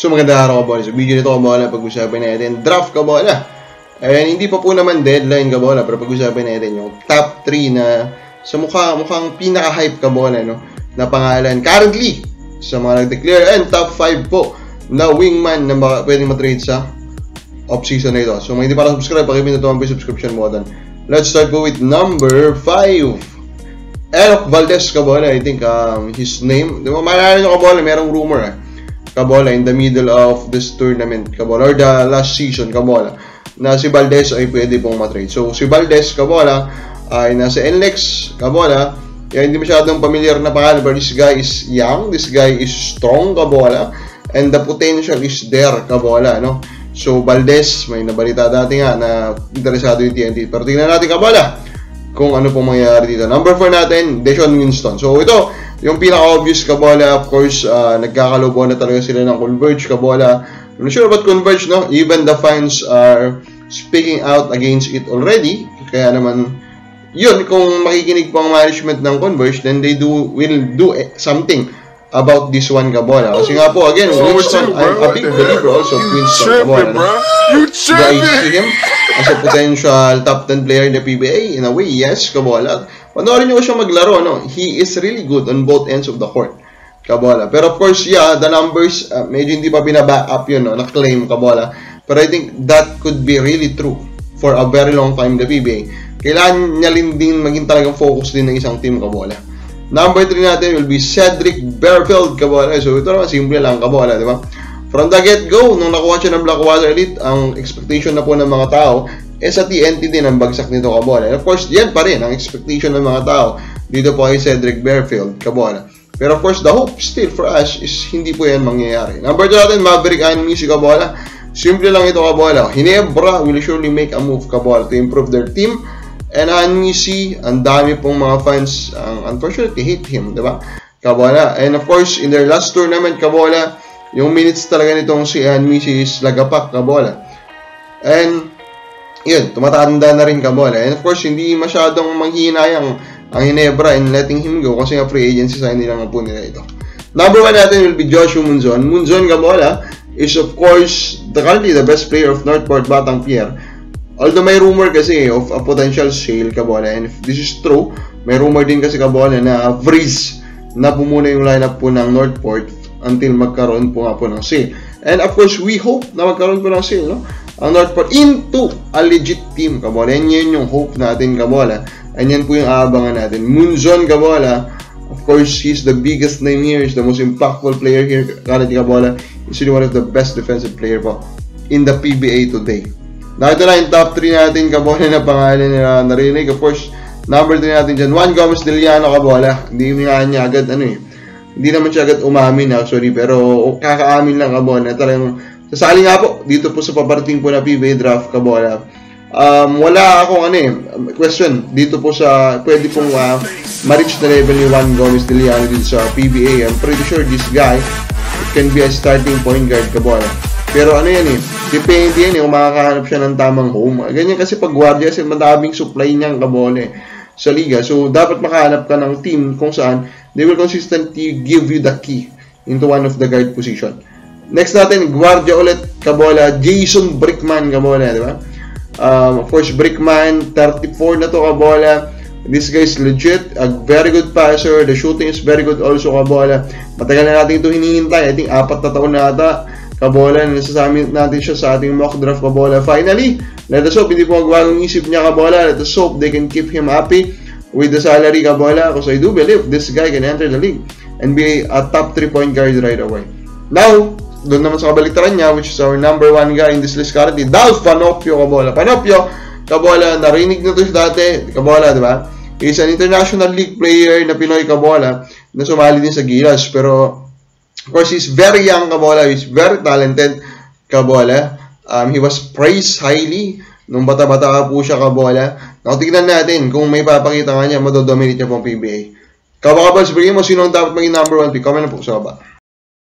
So magandang araw kabola. Sa video nito kabola, pag-usapan natin draft kabola. And hindi pa po naman deadline kabola, pero pag-usapan natin yung top 3 na sa mukhang pinaka-hype kabola, no? Na pangalan currently sa mga nag-declare, and top 5 po na wingman na pwedeng matrade sa off-season na ito. So kung hindi pa subscribe, pakipindot ang subscription button. Let's start po with number 5. Enoch Valdez kabola. I think his name, di ba maalala nyo kabola, merong rumor kabola in the middle of this tournament kabola, or the last season kabola, na si Valdez ay pwede pong matrade. So si Valdez kabola ay nasa NLEX kabola. Hindi masyadong familiar na pangalan, but this guy is young, this guy is strong kabola, and the potential is there kabola, no? So Valdez, may nabalita dati nga na interesado yung TNT, pero tingnan natin kabola kung ano pong mangyayari dito. Number 4 natin, Deshaun Winston. So ito yung pinaka-obvious kabola, of course, nagkakalobo na talaga sila ng Converge kabola. I'm not sure about Converge, no? Even the fans are speaking out against it already. Kaya naman, yun, kung makikinig po ang management ng Converge, then they will do something about this one kabola. Kasi nga po, again, Winston, I'm a big believer also of Winston kabola. You guys see him as a potential top 10 player in the PBA? In a way, yes kabola. Panoorin nyo siya maglaro, no? He is really good on both ends of the court kabola. Pero of course, yeah, the numbers, medyo hindi pa binaback up yun, no? Na-claim kabola. But I think that could be really true for a very long time in the PBA. Kailangan niya din maging talagang focus din ng isang team kabola. Number 3 natin will be Cedric Bearfield kabola. So ito naman, simple lang kabola, di ba? From the get-go, nung nakuha siya ng Blackwater Elite, ang expectation na po ng mga tao, sa TNT din ang bagsak nito kabola. And of course, yan pa rin ang expectation ng mga tao dito po kay Cedric Bearfield kabola. Pero of course, the hope still for us is hindi po yan mangyayari. Number 2 natin, Maverick Anmisi kabola. Simple lang ito kabola. Ginebra will surely make a move kabola to improve their team. And Anmisi, ang dami pong mga fans unfortunately hate him, diba? Kabola. And of course, in their last tournament kabola, yung minutes talaga nitong si Anmisi is lagapak kabola. And yun, tumatanda na rin kabola. And of course, hindi masyadong manghihinayang ang Ginebra in letting him go kasi nga free agency sign nila nga po nila ito. Number 1 natin will be Joshua Munzon. Munzon kabola is of course currently the best player of Northport Batang Pier. Although may rumor kasi of a potential sale kabola, and if this is true, may rumor din kasi kabola na freeze na po muna yung lineup po ng Northport until magkaroon po nga po ng sale. And of course, we hope na magkaroon po ng sale, no? Ang Northport into a legit team kabola. Yan yung hope natin kabola. And yan po yung aabangan natin. Munzon kabola, of course, he's the biggest name here. He's the most impactful player here currently kabola. He's really one of the best defensive player po in the PBA today. Now ito na yung top 3 natin kabola na pangalan na narinig. Of course, number 3 natin dyan, Juan Gomez Diliano kabola. Hindi niya agad hindi naman siya agad umamin actually, pero kakaamin lang kabola na talagang sasali nga po dito po sa paparating po na PBA draft kabola. Wala akong question dito po sa pwede pong ma-reach na level ni Juan Gomez Diliano dito sa PBA. I'm pretty sure this guy can be a starting point guard kabola. Pero depende yan kung makakahanap siya ng tamang home. Ganyan kasi pag guardia kasi madaming supply niyang kabola sa liga. So dapat makahanap ka ng team kung saan they will consistently give you the key into one of the guard position. Next natin, guardia ulit kabola, Jason Brickman kabola, di ba? Of course, Brickman, 34 na to kabola. This guy is legit, a very good passer. The shooting is very good also kabola. Matagal na natin ito hinihintay. I think 4 na taon na ata kabola. Nasasamin natin siya sa ating mock draft kabola. Finally, let us hope hindi po magwagong isip niya kabola. Let us hope they can keep him happy with the salary kabola. Because I do believe this guy can enter the league and be a top 3-point guard right away. Now, doon naman sa kabaliktaran niya, which is our number 1 guy in this list currently, Dalf Panopio kabola. Panopio kabola, narinig na ito dati kabola, di ba? He's an international league player na Pinoy kabola na sumali din sa Gilas. Pero of course, he's very young kabola, he's very talented kabola. He was praised highly nung bata-bata po siya kabola. Now, tignan natin kung may papakita nga niya, madodominate niya pong PBA. Kabakabal, sabihin mo, sino ang dapat maging number 1 pick? Comment na po sa baba.